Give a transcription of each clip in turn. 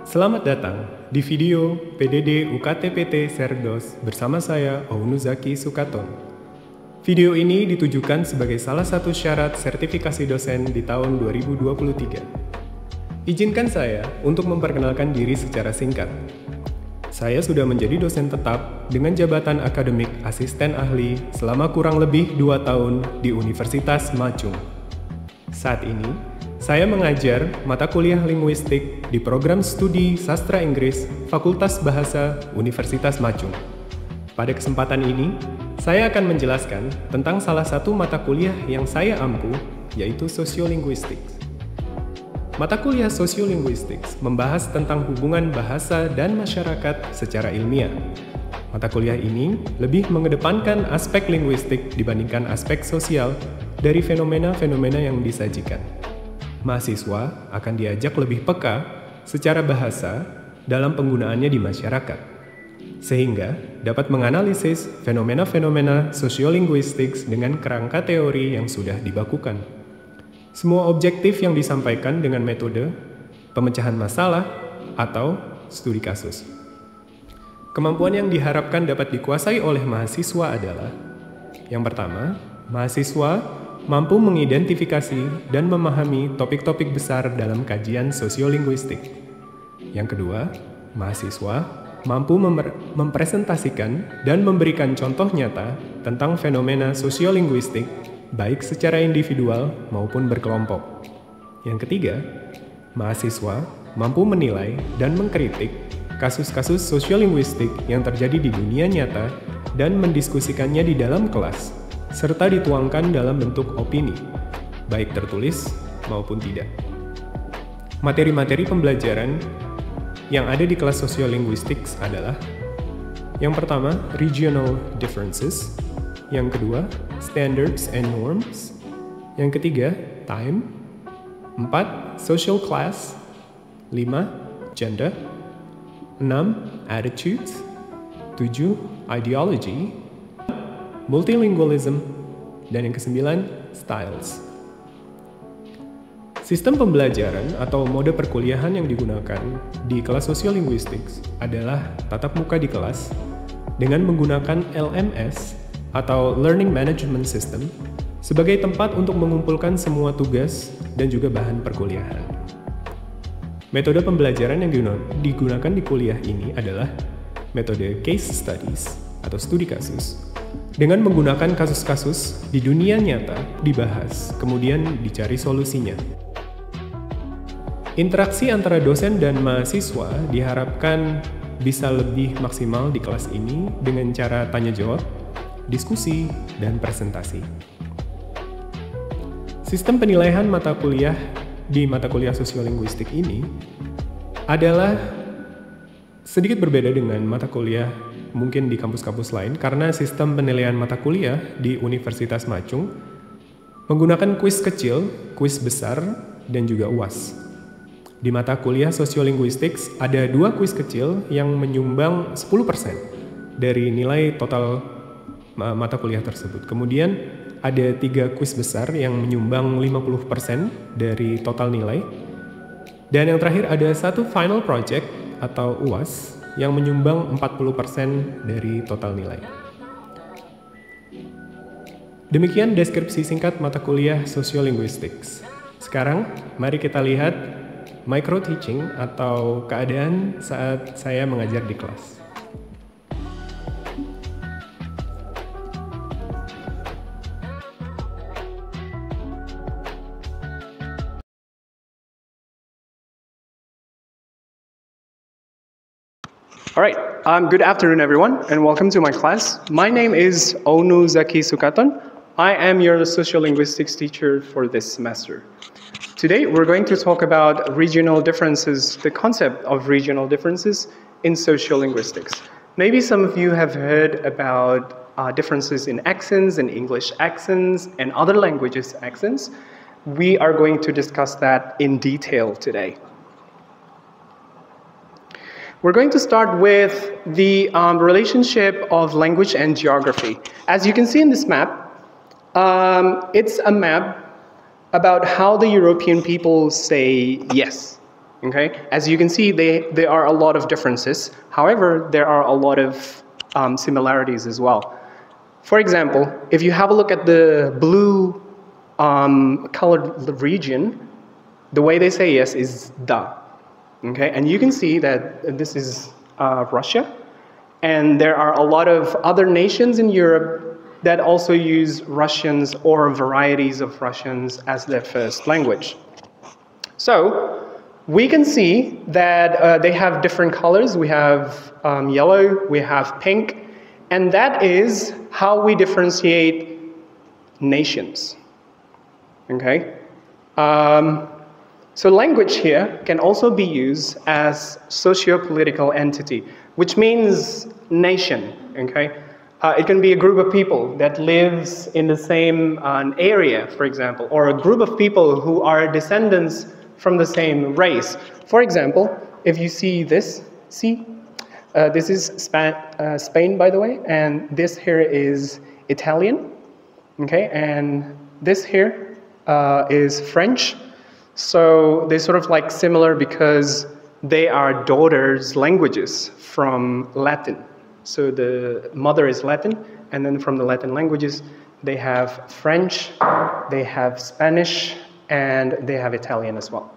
Selamat datang di video PDD-UKTPT SERDOS bersama saya, Ounu Zakiy Sukaton. Video ini ditujukan sebagai salah satu syarat sertifikasi dosen di tahun 2023. Izinkan saya untuk memperkenalkan diri secara singkat. Saya sudah menjadi dosen tetap dengan jabatan akademik asisten ahli selama kurang lebih 2 tahun di Universitas Chung. Saat ini, saya mengajar mata kuliah linguistik di program studi Sastra Inggris Fakultas Bahasa Universitas Chung. Pada kesempatan ini, saya akan menjelaskan tentang salah satu mata kuliah yang saya ampu, yaitu Sociolinguistics. Mata kuliah Sociolinguistics membahas tentang hubungan bahasa dan masyarakat secara ilmiah. Mata kuliah ini lebih mengedepankan aspek linguistik dibandingkan aspek sosial dari fenomena-fenomena yang disajikan. Mahasiswa akan diajak lebih peka secara bahasa dalam penggunaannya di masyarakat, sehingga dapat menganalisis fenomena-fenomena sociolinguistics dengan kerangka teori yang sudah dibakukan. Semua objektif yang disampaikan dengan metode pemecahan masalah atau studi kasus. Kemampuan yang diharapkan dapat dikuasai oleh mahasiswa adalah: yang pertama, mahasiswa mampu mengidentifikasi dan memahami topik-topik besar dalam kajian sosiolinguistik. Yang kedua, mahasiswa mampu mempresentasikan dan memberikan contoh nyata tentang fenomena sosiolinguistik, baik secara individual maupun berkelompok. Yang ketiga, mahasiswa mampu menilai dan mengkritik kasus-kasus sosiolinguistik yang terjadi di dunia nyata dan mendiskusikannya di dalam kelas, serta dituangkan dalam bentuk opini, baik tertulis maupun tidak. Materi-materi pembelajaran yang ada di kelas Sociolinguistics adalah: yang pertama, regional differences; yang kedua, standards and norms; yang ketiga, time; 4, social class; 5, gender; 6, attitudes; 7, ideology; multilingualism; dan yang ke-9, styles. Sistem pembelajaran atau mode perkuliahan yang digunakan di kelas Sociolinguistics adalah tatap muka di kelas dengan menggunakan LMS atau Learning Management System sebagai tempat untuk mengumpulkan semua tugas dan juga bahan perkuliahan. Metode pembelajaran yang digunakan di kuliah ini adalah metode case studies atau studi kasus, dengan menggunakan kasus-kasus di dunia nyata dibahas, kemudian dicari solusinya. Interaksi antara dosen dan mahasiswa diharapkan bisa lebih maksimal di kelas ini dengan cara tanya jawab, diskusi, dan presentasi. Sistem penilaian mata kuliah di mata kuliah sosiolinguistik ini adalah sedikit berbeda dengan mata kuliah mungkin di kampus-kampus lain, karena sistem penilaian mata kuliah di Universitas Chung menggunakan kuis kecil, kuis besar, dan juga UAS. Di mata kuliah Sociolinguistics ada 2 kuis kecil yang menyumbang 10% dari nilai total mata kuliah tersebut. Kemudian ada 3 kuis besar yang menyumbang 50% dari total nilai. Dan yang terakhir ada 1 final project atau UAS yang menyumbang 40% dari total nilai. Demikian deskripsi singkat mata kuliah Sociolinguistics. Sekarang, mari kita lihat micro teaching atau keadaan saat saya mengajar di kelas. All right, good afternoon everyone and welcome to my class. My name is Ounu Zakiy Sukaton. I am your sociolinguistics teacher for this semester. Today we're going to talk about regional differences, the concept of regional differences in sociolinguistics. Maybe some of you have heard about differences in accents, in English accents, and other languages accents. We are going to discuss that in detail today. We're going to start with the relationship of language and geography. As you can see in this map, it's a map about how the European people say yes. Okay? As you can see, there are a lot of differences. However, there are a lot of similarities as well. For example, if you have a look at the blue colored region, the way they say yes is da. Okay? And you can see that this is Russia. And there are a lot of other nations in Europe that also use Russians or varieties of Russians as their first language. So we can see that they have different colors. We have yellow, we have pink, and that is how we differentiate nations. Okay? So language here can also be used as socio-political entity, which means nation. Okay? It can be a group of people that lives in the same area, for example, or a group of people who are descendants from the same race. For example, if you see this, this is Spain, by the way, and this here is Italian, okay, and this here is French. So they're sort of like similar because they are daughters' languages from Latin. So the mother is Latin, and then from the Latin languages, they have French, they have Spanish, and they have Italian as well.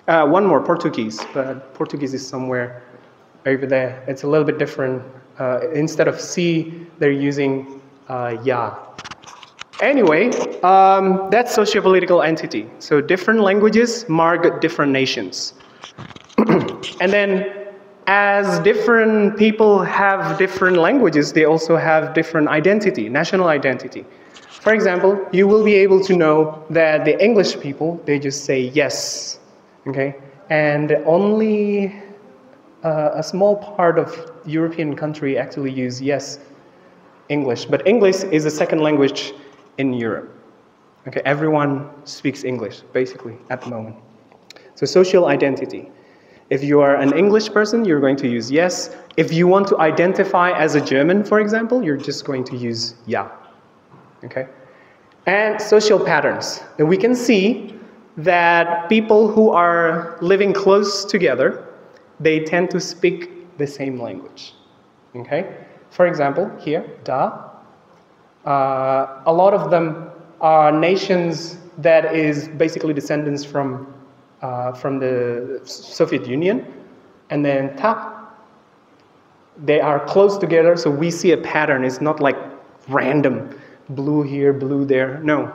One more, Portuguese, but Portuguese is somewhere over there. It's a little bit different. Instead of C, they're using ya. Anyway, that's socio-political entity. So different languages mark different nations. And then as different people have different languages, they also have different identity, national identity. For example, you will be able to know that the English people, they just say yes, okay? And only a small part of European country actually use yes, English. But English is the second language in Europe. Okay, everyone speaks English, basically, at the moment. So social identity. If you are an English person, you're going to use yes. If you want to identify as a German, for example, you're just going to use ja. Okay? And social patterns. And we can see that people who are living close together, they tend to speak the same language. Okay? For example, here, da. A lot of them are nations that is basically descendants from the Soviet Union, and then ta, they are close together, so we see a pattern. It's not like random, blue here, blue there. No,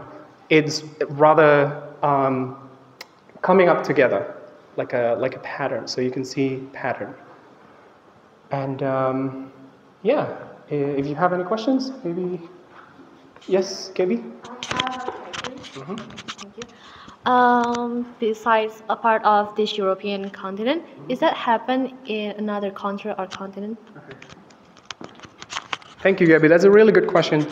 it's rather coming up together, like a pattern. So you can see pattern. And yeah, if you have any questions, maybe yes, KB. Thank you. Besides a part of this European continent, is that happen in another country or continent? Okay. Thank you, Gabby. That's a really good question.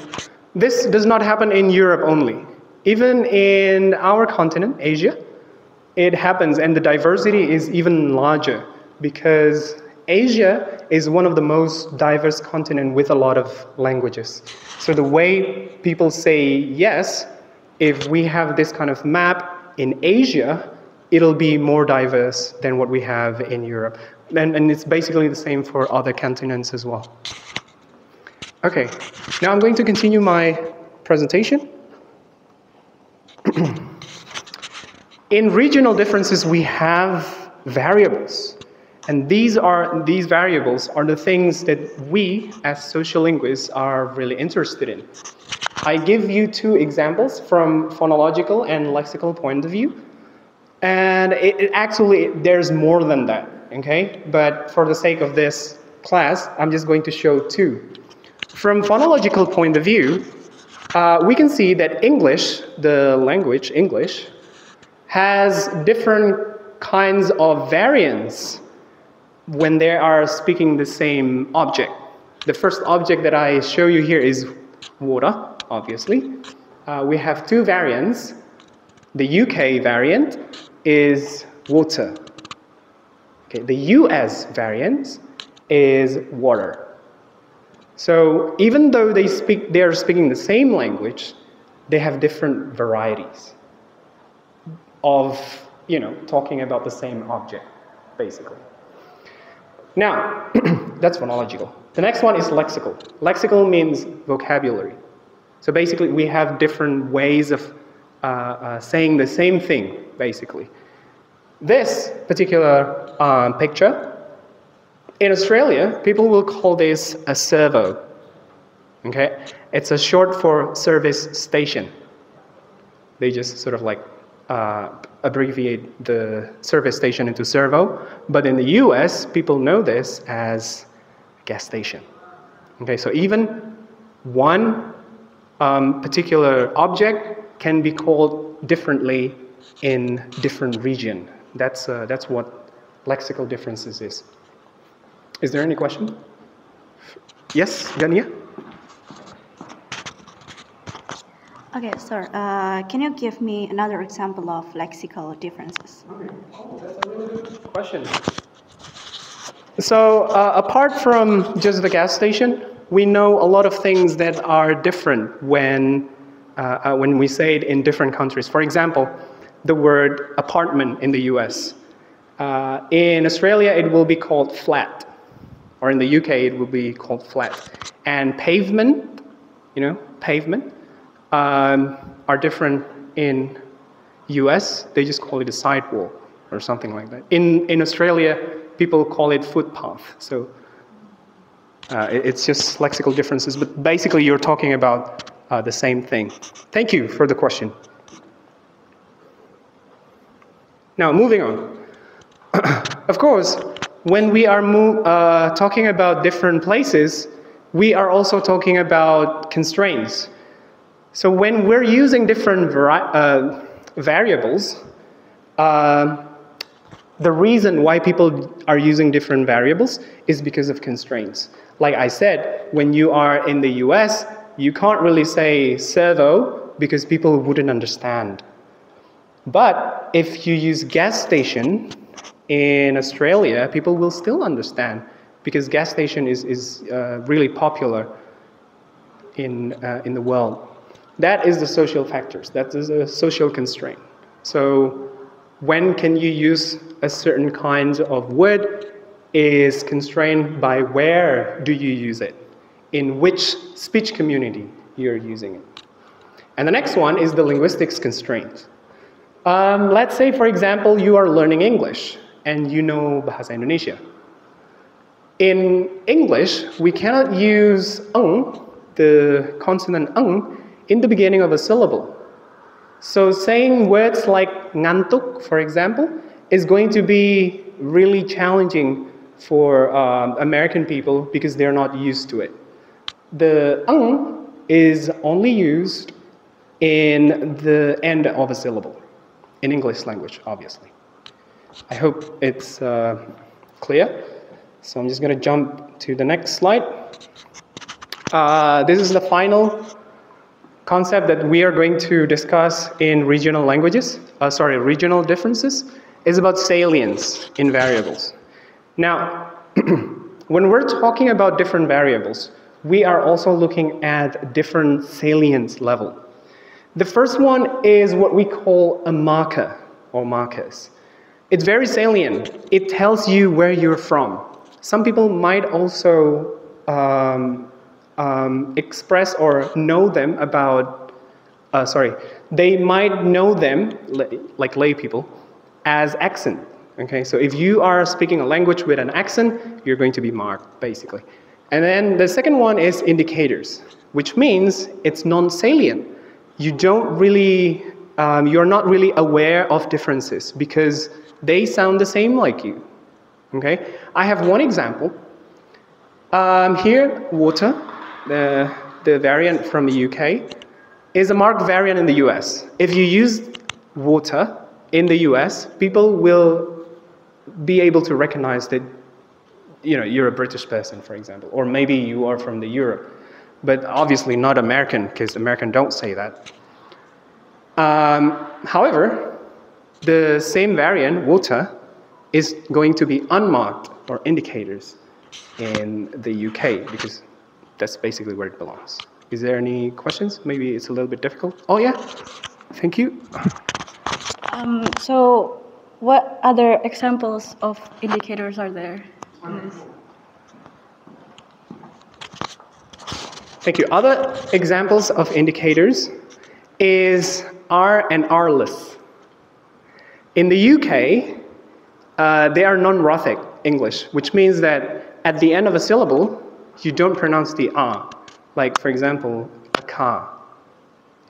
This does not happen in Europe only. Even in our continent, Asia, it happens, and the diversity is even larger because Asia is one of the most diverse continents with a lot of languages. So the way people say yes, if we have this kind of map in Asia, it'll be more diverse than what we have in Europe. And it's basically the same for other continents as well. Okay, now I'm going to continue my presentation. In regional differences, we have variables. And these variables are the things that we, as sociolinguists, are really interested in. I give you two examples from phonological and lexical point of view. And actually, there's more than that, okay? But for the sake of this class, I'm just going to show two. From phonological point of view, we can see that English, the language English, has different kinds of variants when they are speaking the same object. The first object that I show you here is water, obviously. We have two variants. The UK variant is water. Okay, the US variant is water. So even though they are speaking the same language, they have different varieties of, talking about the same object. basically. Now, that's phonological. The next one is lexical. Lexical means vocabulary. So basically, we have different ways of saying the same thing, basically. This particular picture, in Australia, people will call this a servo. Okay? It's a short for service station. They just sort of like abbreviate the service station into servo. But in the US, people know this as gas station. Okay, so even one particular object can be called differently in different region. That's what lexical differences is. Is there any question? Yes, Gania? Okay, sir, can you give me another example of lexical differences? Okay. Oh, that's a really good question. So, apart from just the gas station, we know a lot of things that are different when we say it in different countries. For example, the word apartment in the US. In Australia, it will be called flat. Or in the UK, it will be called flat. And pavement, pavement, are different in US. They just call it a sidewalk or something like that. In Australia, people call it footpath. So it's just lexical differences. But basically, you're talking about the same thing. Thank you for the question. Now, moving on. Of course, when we are talking about different places, we are also talking about constraints. So when we're using different variables, the reason why people are using different variables is because of constraints. Like I said, when you are in the US, you can't really say servo because people wouldn't understand. But if you use gas station in Australia, people will still understand because gas station is really popular in the world. That is the social factors. That is a social constraint. So when can you use a certain kind of word is constrained by where do you use it, in which speech community you're using it. And the next one is the linguistics constraint. Let's say, for example, you are learning English and you know Bahasa Indonesia. In English, we cannot use the consonant in the beginning of a syllable. So saying words like ngantuk, for example, is going to be really challenging for American people because they're not used to it. The is only used in the end of a syllable, in English language, obviously. I hope it's clear. So I'm just going to jump to the next slide. This is the final concept that we are going to discuss in regional languages, regional differences, is about salience in variables. Now, when we're talking about different variables, we are also looking at different salience level. The first one is what we call a marker or markers. It's very salient. It tells you where you're from. Some people might also express or know them about, they might know them, like lay people, as accent. Okay, so if you are speaking a language with an accent, you're going to be marked, basically. And then the second one is indicators, which means it's non-salient. You don't really, you're not really aware of differences because they sound the same like you. Okay, I have one example. Here, water, the variant from the UK, is a marked variant in the US. If you use water in the US, people will be able to recognize that you're a British person, for example, or maybe you are from the Europe, but obviously not American, because Americans don't say that. However, the same variant, water, is going to be unmarked or indicators in the UK, because that's basically where it belongs. Is there any questions? Maybe it's a little bit difficult. Oh yeah, thank you. So What other examples of indicators are there in this? Thank you. Other examples of indicators is are and are-less. In the UK, they are non-rothic English, which means that at the end of a syllable, you don't pronounce the R. Like, for example, a car.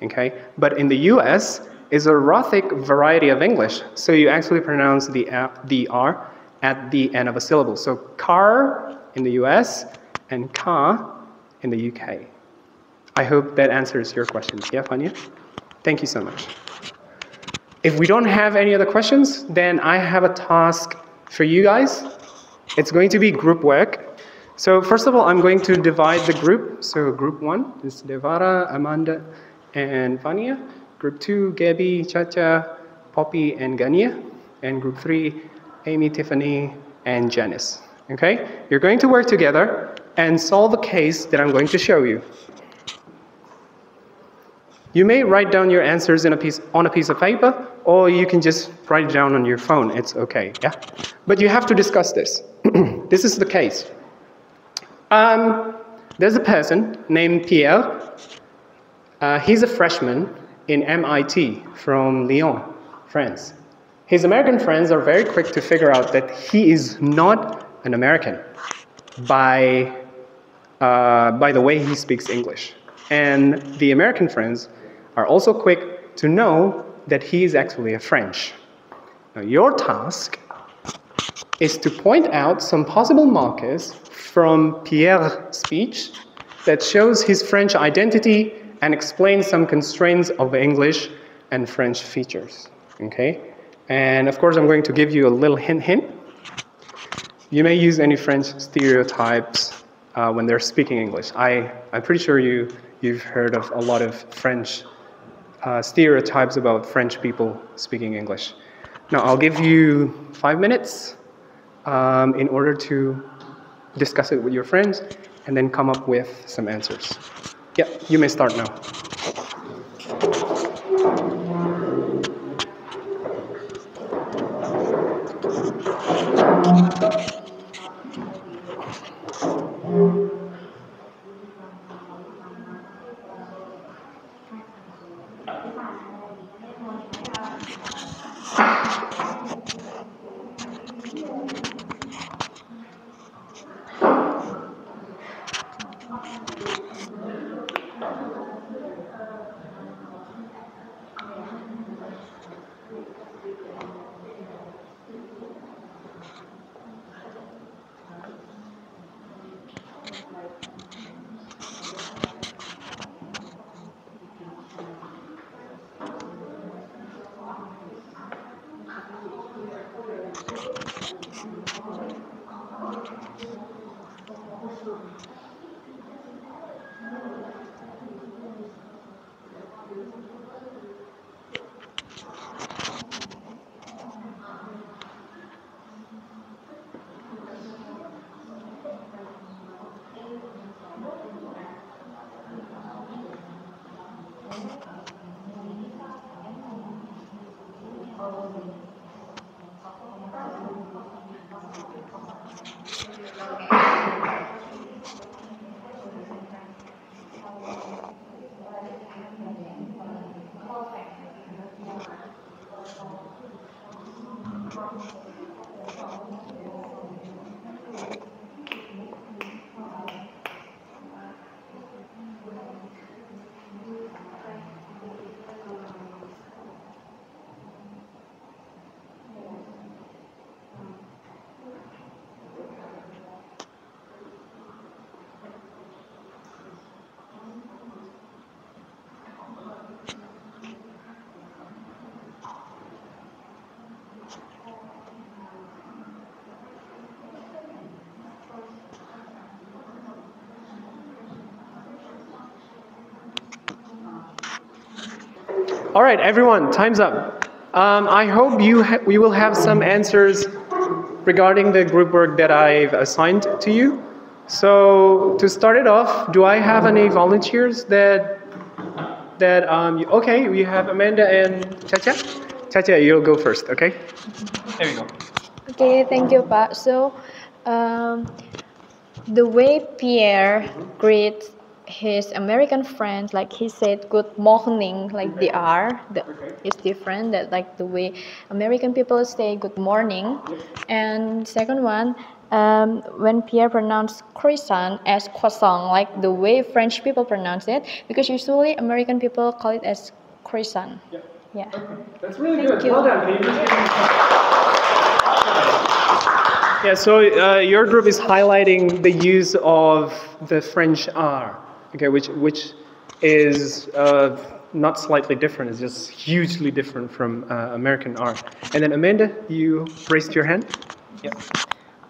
Okay? But in the US, it's a rothic variety of English, so you actually pronounce the R at the end of a syllable. So car in the US and car in the UK. I hope that answers your question. Yeah, Fania? Thank you so much. If we don't have any other questions, then I have a task for you guys. It's going to be group work. So first of all, I'm going to divide the group. So group 1 is Devara, Amanda, and Fania. Group 2, Gabby, Chacha, Poppy, and Gania. And group 3, Amy, Tiffany, and Janice. Okay? You're going to work together and solve a case that I'm going to show you. You may write down your answers on a piece of paper, or you can just write it down on your phone. It's okay, yeah? But you have to discuss this. This is the case. There's a person named Pierre. He's a freshman in MIT from Lyon, France. His American friends are very quick to figure out that he is not an American by the way he speaks English. And the American friends are also quick to know that he is actually a French. Now, your task is to point out some possible markers from Pierre's speech that shows his French identity and explain some constraints of English and French features. Okay? And of course, I'm going to give you a little hint. You may use any French stereotypes when they're speaking English. I'm pretty sure you've heard of a lot of French stereotypes about French people speaking English. Now, I'll give you 5 minutes in order to discuss it with your friends and then come up with some answers. Yeah, you may start now. All right, everyone, time's up. I hope we will have some answers regarding the group work that I've assigned to you. So to start it off, do I have any volunteers okay, we have Amanda and Chacha Chacha, you'll go first, okay? There we go. Okay, thank you, Pak. So, the way Pierre greets his American friends, like he said good morning, like the R, is different. That like the way American people say good morning. And second one, when Pierre pronounced croissant as croissant, like the way French people pronounce it, because usually American people call it as croissant. Yeah. Okay. That's really Thank good. you. Well done. Can you just give me Yeah, so your group is highlighting the use of the French R, okay, which is not slightly different, it's just hugely different from American R. And then Amanda, you raised your hand? Yeah.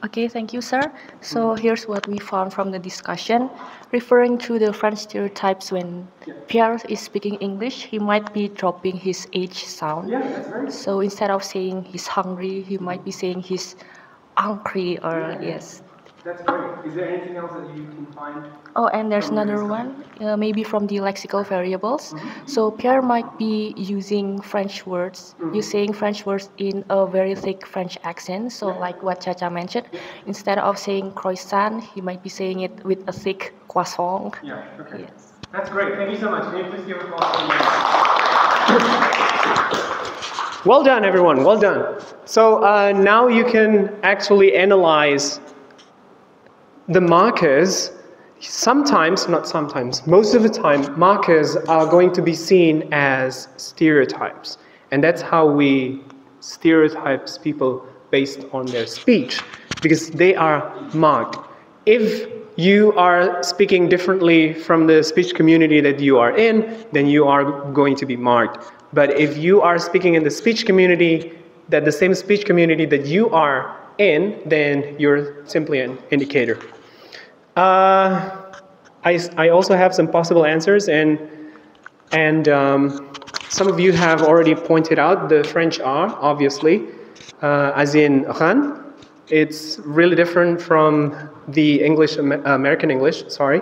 Okay, thank you, sir. So here's what we found from the discussion. Referring to the French stereotypes, when Pierre is speaking English, he might be dropping his H sound. Yeah, that's right. So instead of saying he's hungry, he might be saying he's angry or yes. That's great. Is there anything else that you can find? Oh, and there's another one, maybe from the lexical variables. So Pierre might be using French words, using French words in a very thick French accent. So like what Chacha mentioned, instead of saying croissant, he might be saying it with a thick croissant. Yeah, okay. Yes. That's great. Thank you so much. Can you please give a applause for me? Well done, everyone. Well done. So now you can actually analyze the markers. Sometimes, not sometimes, most of the time, markers are going to be seen as stereotypes. And that's how we stereotype people based on their speech, because they are marked. If you are speaking differently from the speech community that you are in, then you are going to be marked. But if you are speaking in the speech community, the same speech community that you are in, then you're simply an indicator. I also have some possible answers, and some of you have already pointed out the French R, obviously, as in ran. It's really different from the English, American English, sorry.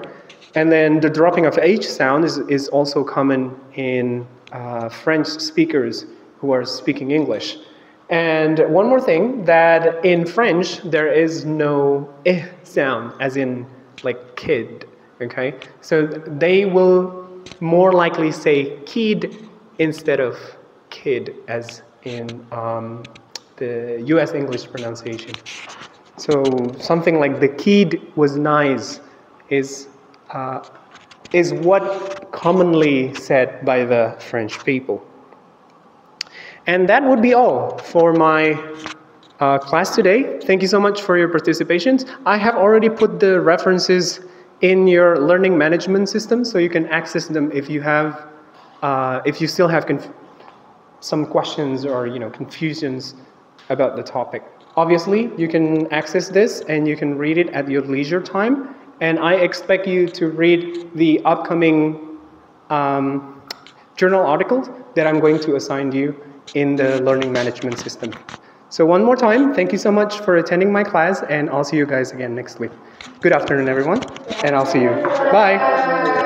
And then the dropping of H sound is also common in French speakers who are speaking English. And one more thing, that in French, there is no eh sound, as in like kid, okay? So they will more likely say kid instead of kid, as in the US English pronunciation. So something like the kid was nice is what commonly said by the French people. And that would be all for my class today. Thank you so much for your participations. I have already put the references in your learning management system, so you can access them if you have, if you still have some questions or confusions about the topic. Obviously, you can access this and you can read it at your leisure time. And I expect you to read the upcoming journal articles that I'm going to assign you in the learning management system. So one more time, thank you so much for attending my class, and I'll see you guys again next week. Good afternoon, everyone, and I'll see you. Bye.